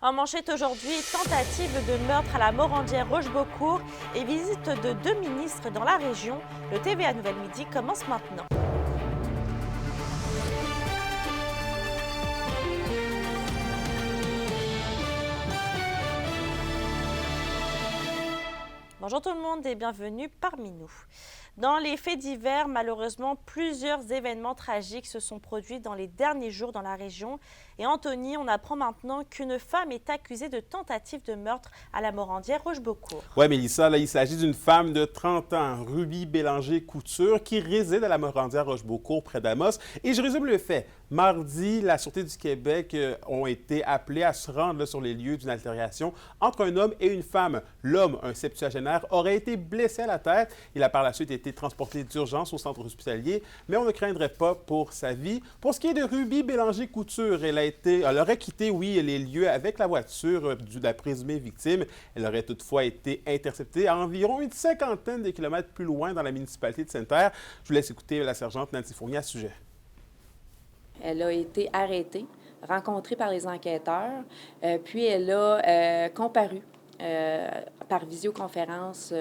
En manchette aujourd'hui, tentative de meurtre à la Morandière Rochebeaucourt et visite de 2 ministres dans la région. Le TVA Nouvelle Midi commence maintenant. Bonjour tout le monde et bienvenue parmi nous. Dans les faits divers, malheureusement, plusieurs événements tragiques se sont produits dans les derniers jours dans la région. Et Anthony, on apprend maintenant qu'une femme est accusée de tentative de meurtre à la Morandière Rochebeaucourt. Oui, Mélissa, là, il s'agit d'une femme de 30 ans, Ruby Bélanger-Couture, qui réside à la Morandière Rochebeaucourt près d'Amos. Et je résume le fait. Mardi, la Sûreté du Québec ont été appelés à se rendre là, sur les lieux d'une altercation entre un homme et une femme. L'homme, un septuagénaire, aurait été blessé à la tête. Il a par la suite été transporté d'urgence au centre hospitalier, mais on ne craindrait pas pour sa vie. Pour ce qui est de Ruby Bélanger-Couture, elle aurait quitté, oui, les lieux avec la voiture de la présumée victime. Elle aurait toutefois été interceptée à environ une cinquantaine de kilomètres plus loin dans la municipalité de Sainte-Terre. Je vous laisse écouter la sergente Nancy Fournier à ce sujet. Elle a été arrêtée, rencontrée par les enquêteurs, puis elle a comparu par visioconférence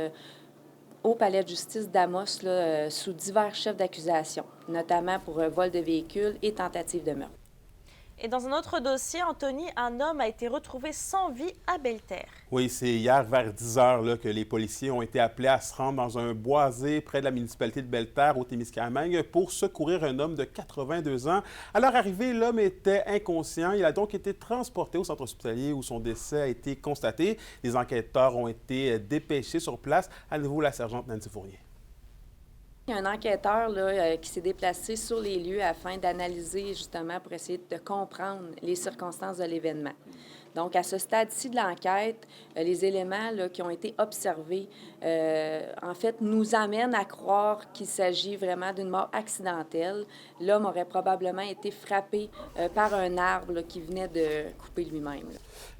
au palais de justice d'Amos sous divers chefs d'accusation, notamment pour vol de véhicule et tentative de meurtre. Et dans un autre dossier, Anthony, un homme a été retrouvé sans vie à Belle-Terre. Oui, c'est hier vers 10 heures là, que les policiers ont été appelés à se rendre dans un boisé près de la municipalité de Belle-Terre, au Témiscamingue, pour secourir un homme de 82 ans. À leur arrivée, l'homme était inconscient. Il a donc été transporté au centre hospitalier où son décès a été constaté. Les enquêteurs ont été dépêchés sur place. À nouveau, la sergente Nancy Fournier. Il y a un enquêteur qui s'est déplacé sur les lieux afin d'analyser, justement, pour essayer de comprendre les circonstances de l'événement. Donc, à ce stade-ci de l'enquête, les éléments qui ont été observés, en fait, nous amènent à croire qu'il s'agit vraiment d'une mort accidentelle. L'homme aurait probablement été frappé par un arbre qui venait de couper lui-même.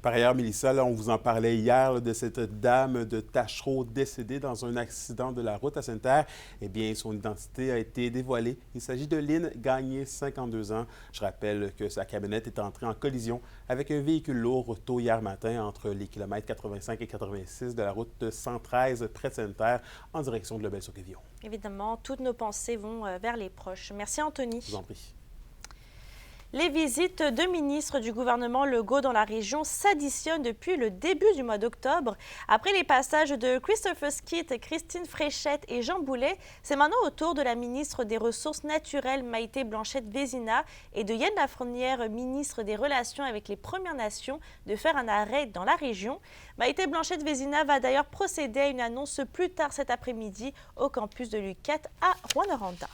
Par ailleurs, Mélissa, là, on vous en parlait hier de cette dame de Tachereau décédée dans un accident de la route à Sainte-Terre. Eh bien, son identité a été dévoilée. Il s'agit de Lynn Gagné, 52 ans. Je rappelle que sa camionnette est entrée en collision avec un véhicule lourd tôt hier matin entre les kilomètres 85 et 86 de la route 113 près de Sainte-Terre en direction de Lebel-sur-Quévillon. Évidemment, toutes nos pensées vont vers les proches. Merci Anthony. Je vous en prie. Les visites de ministres du gouvernement Legault dans la région s'additionnent depuis le début du mois d'octobre. Après les passages de Christopher Skeet, Christine Fréchette et Jean Boulet, c'est maintenant au tour de la ministre des Ressources naturelles Maïté Blanchette-Vézina et de Yann Lafrenière, ministre des Relations avec les Premières Nations, de faire un arrêt dans la région. Maïté Blanchette-Vézina va d'ailleurs procéder à une annonce plus tard cet après-midi au campus de l'UQAT à Rouyn-Noranda.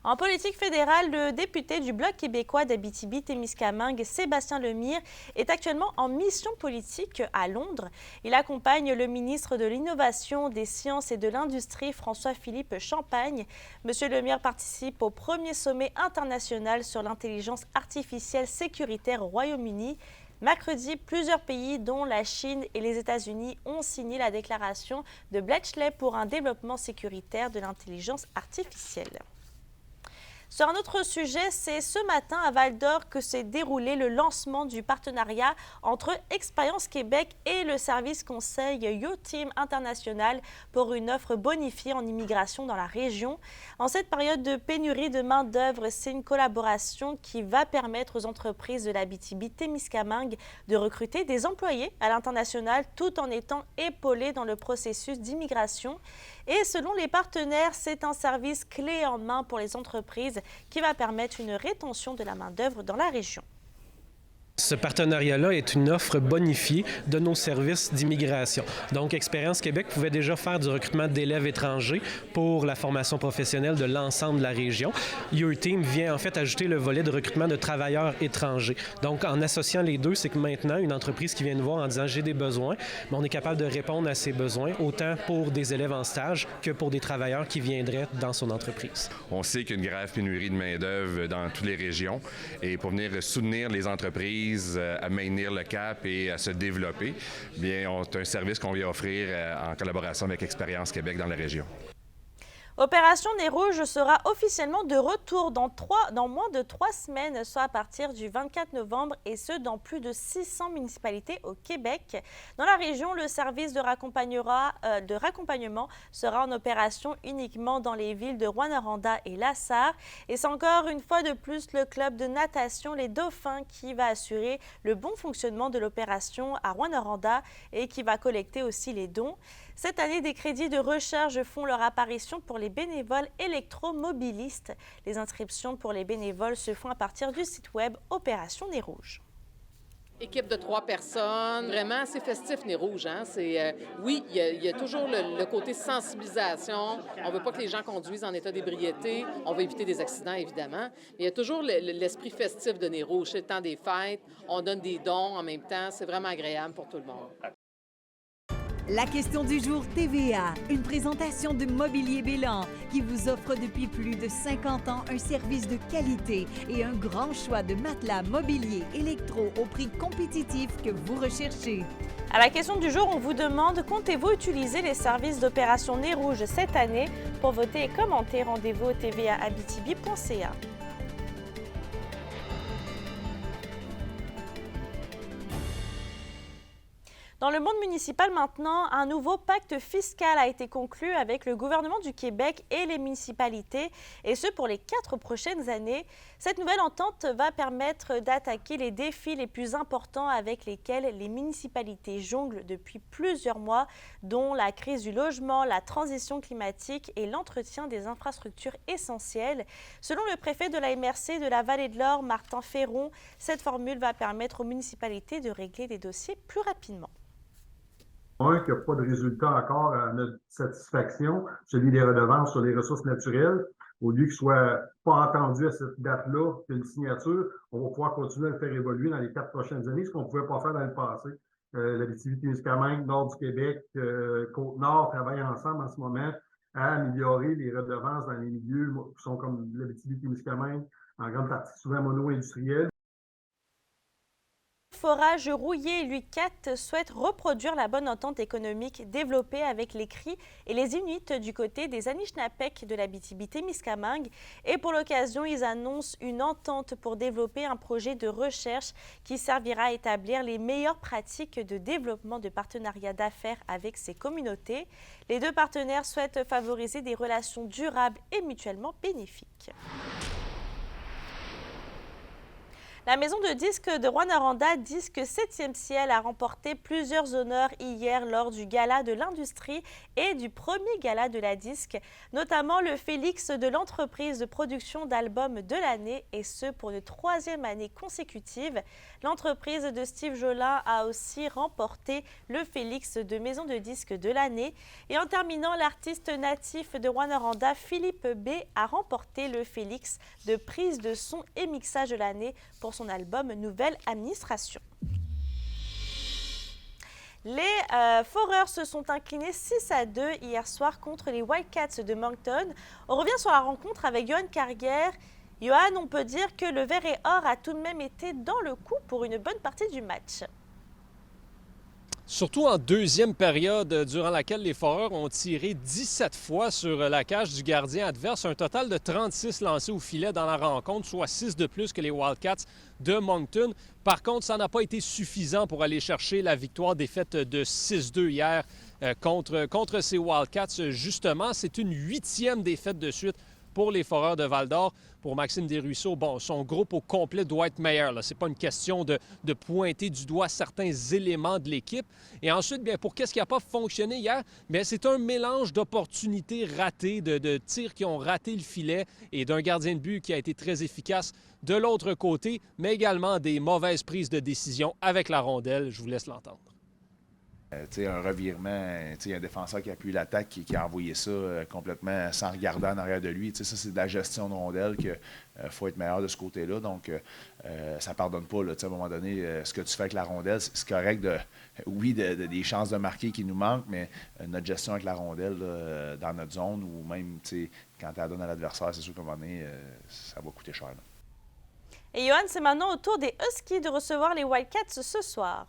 En politique fédérale, le député du Bloc québécois d'Abitibi-Témiscamingue, Sébastien Lemire, est actuellement en mission politique à Londres. Il accompagne le ministre de l'Innovation, des Sciences et de l'Industrie, François-Philippe Champagne. Monsieur Lemire participe au premier sommet international sur l'intelligence artificielle sécuritaire au Royaume-Uni. Mercredi, plusieurs pays, dont la Chine et les États-Unis, ont signé la déclaration de Bletchley pour un développement sécuritaire de l'intelligence artificielle. Sur un autre sujet, c'est ce matin à Val-d'Or que s'est déroulé le lancement du partenariat entre Expérience Québec et le service conseil YoTeam International pour une offre bonifiée en immigration dans la région. En cette période de pénurie de main-d'œuvre, c'est une collaboration qui va permettre aux entreprises de l'Abitibi-Témiscamingue de recruter des employés à l'international tout en étant épaulés dans le processus d'immigration. Et selon les partenaires, c'est un service clé en main pour les entreprises qui va permettre une rétention de la main-d'œuvre dans la région. Ce partenariat-là est une offre bonifiée de nos services d'immigration. Donc, Expérience Québec pouvait déjà faire du recrutement d'élèves étrangers pour la formation professionnelle de l'ensemble de la région. YoTeam vient en fait ajouter le volet de recrutement de travailleurs étrangers. Donc, en associant les deux, c'est que maintenant, une entreprise qui vient nous voir en disant « j'ai des besoins », mais on est capable de répondre à ces besoins, autant pour des élèves en stage que pour des travailleurs qui viendraient dans son entreprise. On sait qu'il y a une grave pénurie de main-d'œuvre dans toutes les régions et pour venir soutenir les entreprises à maintenir le cap et à se développer, bien, c'est un service qu'on vient offrir en collaboration avec Expérience Québec dans la région. Opération Nez Rouge sera officiellement de retour dans moins de 3 semaines, soit à partir du 24 novembre, et ce, dans plus de 600 municipalités au Québec. Dans la région, le service de raccompagnement sera en opération uniquement dans les villes de Rouyn-Noranda et La Sarre. Et c'est encore une fois de plus le club de natation Les Dauphins qui va assurer le bon fonctionnement de l'opération à Rouyn-Noranda et qui va collecter aussi les dons. Cette année, des crédits de recherche font leur apparition pour les bénévoles électromobilistes. Les inscriptions pour les bénévoles se font à partir du site web Opération Nez Rouge. Équipe de 3 personnes, vraiment assez festif, Nez Rouge. Hein? Oui, il y a toujours le côté sensibilisation. On ne veut pas que les gens conduisent en état d'ébriété. On veut éviter des accidents, évidemment. Mais il y a toujours l'esprit festif de Nez Rouge. C'est le temps des fêtes, on donne des dons en même temps. C'est vraiment agréable pour tout le monde. La question du jour TVA, une présentation de Mobilier Bélan qui vous offre depuis plus de 50 ans un service de qualité et un grand choix de matelas, mobilier, électro au prix compétitif que vous recherchez. À la question du jour, on vous demande, comptez-vous utiliser les services d'Opération Nez Rouge cette année? Pour voter et commenter, rendez-vous au tvaabitibi.ca. Dans le monde municipal maintenant, un nouveau pacte fiscal a été conclu avec le gouvernement du Québec et les municipalités, et ce pour les 4 prochaines années. Cette nouvelle entente va permettre d'attaquer les défis les plus importants avec lesquels les municipalités jonglent depuis plusieurs mois, dont la crise du logement, la transition climatique et l'entretien des infrastructures essentielles. Selon le préfet de la MRC de la Vallée de l'Or, Martin Ferron, cette formule va permettre aux municipalités de régler les dossiers plus rapidement. Un qui n'a pas de résultat encore à notre satisfaction, celui des redevances sur les ressources naturelles. Au lieu qu'il ne soit pas entendu à cette date-là, une signature, on va pouvoir continuer à le faire évoluer dans les 4 prochaines années, ce qu'on ne pouvait pas faire dans le passé. L'Abitibi-Témiscamingue, Nord du Québec, Côte-Nord travaillent ensemble en ce moment à améliorer les redevances dans les milieux qui sont comme l'Abitibi-Témiscamingue, en grande partie souvent mono-industriels. Forage Rouillé, lui 4 souhaite reproduire la bonne entente économique développée avec les Cris et les Inuits du côté des Anishinabek de l'Abitibi-Témiscamingue. Et pour l'occasion, ils annoncent une entente pour développer un projet de recherche qui servira à établir les meilleures pratiques de développement de partenariats d'affaires avec ces communautés. Les 2 partenaires souhaitent favoriser des relations durables et mutuellement bénéfiques. La maison de disques de Rouyn-Noranda, Disque 7e ciel, a remporté plusieurs honneurs hier lors du Gala de l'Industrie et du premier Gala de la Disque, notamment le Félix de l'entreprise de production d'albums de l'année, et ce pour une 3e année consécutive. L'entreprise de Steve Jolin a aussi remporté le Félix de maison de disques de l'année. Et en terminant, l'artiste natif de Rouyn-Noranda, Philippe B, a remporté le Félix de prise de son et mixage de l'année pour son album Nouvelle Administration. Les Foreurs se sont inclinés 6-2 hier soir contre les Wildcats de Moncton. On revient sur la rencontre avec Johan Carrière. Johan, on peut dire que le vert et or a tout de même été dans le coup pour une bonne partie du match. Surtout en deuxième période, durant laquelle les Foreurs ont tiré 17 fois sur la cage du gardien adverse. Un total de 36 lancés au filet dans la rencontre, soit 6 de plus que les Wildcats de Moncton. Par contre, ça n'a pas été suffisant pour aller chercher la victoire-défaite de 6-2 hier contre ces Wildcats. Justement, c'est une 8e défaite de suite pour les Foreurs de Val-d'Or. Pour Maxime Desruisseaux, bon, son groupe au complet doit être meilleur. Ce n'est pas une question de pointer du doigt certains éléments de l'équipe. Et ensuite, bien, pour qu'est-ce qui n'a pas fonctionné hier? Bien, c'est un mélange d'opportunités ratées, de tirs qui ont raté le filet et d'un gardien de but qui a été très efficace de l'autre côté, mais également des mauvaises prises de décision avec la rondelle. Je vous laisse l'entendre. Un revirement, il y a un défenseur qui appuie l'attaque qui a envoyé ça complètement sans regarder en arrière de lui. Ça, c'est de la gestion de rondelle qu'il faut être meilleur de ce côté-là. Donc, ça ne pardonne pas. Là, à un moment donné, ce que tu fais avec la rondelle, c'est correct des chances de marquer qui nous manquent, mais notre gestion avec la rondelle là, dans notre zone ou même quand tu la donnes à l'adversaire, c'est sûr qu'à un moment donné, ça va coûter cher. Là. Et Johan, c'est maintenant au tour des Huskies de recevoir les Wildcats ce soir.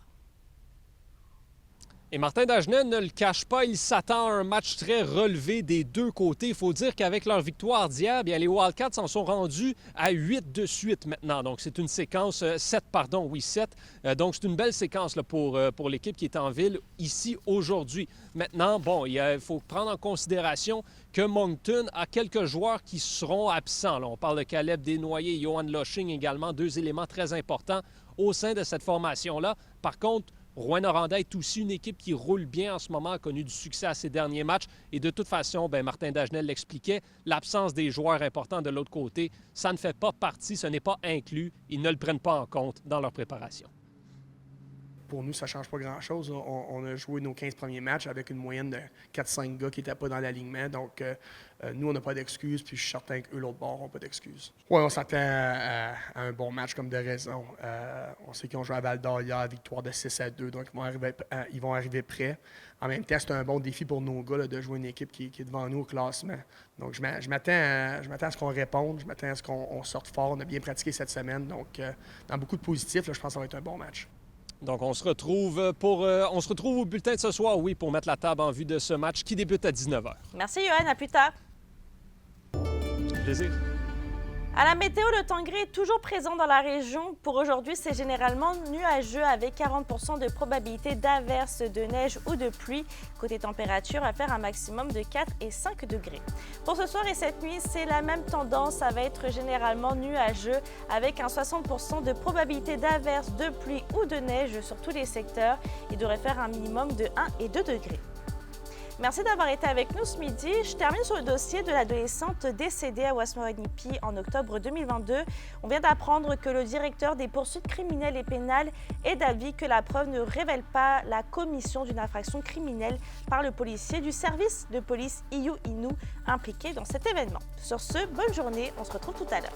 Et Martin Dagenet ne le cache pas, il s'attend à un match très relevé des deux côtés. Il faut dire qu'avec leur victoire d'hier, bien, les Wildcats en sont rendus à 8 de suite maintenant. Donc, c'est une séquence, 7. Donc, c'est une belle séquence là, pour l'équipe qui est en ville ici aujourd'hui. Maintenant, bon, il faut prendre en considération que Moncton a quelques joueurs qui seront absents. Là, on parle de Caleb Desnoyers et Johan Loshing également, 2 éléments très importants au sein de cette formation-là. Par contre, Rouyn-Noranda est aussi une équipe qui roule bien en ce moment, a connu du succès à ses derniers matchs. Et de toute façon, bien, Martin Dagenet l'expliquait, l'absence des joueurs importants de l'autre côté, ça ne fait pas partie, ce n'est pas inclus. Ils ne le prennent pas en compte dans leur préparation. Pour nous, ça ne change pas grand-chose. On a joué nos 15 premiers matchs avec une moyenne de 4-5 gars qui n'étaient pas dans l'alignement. Donc, nous, on n'a pas d'excuses, puis je suis certain qu'eux, l'autre bord, n'ont pas d'excuses. Oui, on s'attend à un bon match comme de raison. On sait qu'ils ont joué à Val-d'Or hier, victoire de 6-2, donc ils vont arriver prêts. En même temps, c'est un bon défi pour nos gars là, de jouer une équipe qui est devant nous au classement. Donc, je m'attends à ce qu'on réponde, je m'attends à ce qu'on sorte fort. On a bien pratiqué cette semaine, donc dans beaucoup de positifs, là, je pense que ça va être un bon match. Donc, on se retrouve au bulletin de ce soir, oui, pour mettre la table en vue de ce match qui débute à 19h. Merci, Johan. À plus tard. Plaisir. À la météo, le temps gris est toujours présent dans la région. Pour aujourd'hui, c'est généralement nuageux avec 40 % de probabilité d'averses, de neige ou de pluie. Côté température, on va faire un maximum de 4 et 5 degrés. Pour ce soir et cette nuit, c'est la même tendance. Ça va être généralement nuageux avec un 60 % de probabilité d'averses, de pluie ou de neige sur tous les secteurs. Il devrait faire un minimum de 1 et 2 degrés. Merci d'avoir été avec nous ce midi. Je termine sur le dossier de l'adolescente décédée à Wasmorinipi en octobre 2022. On vient d'apprendre que le directeur des poursuites criminelles et pénales est d'avis que la preuve ne révèle pas la commission d'une infraction criminelle par le policier du service de police Iyu Inu impliqué dans cet événement. Sur ce, bonne journée. On se retrouve tout à l'heure.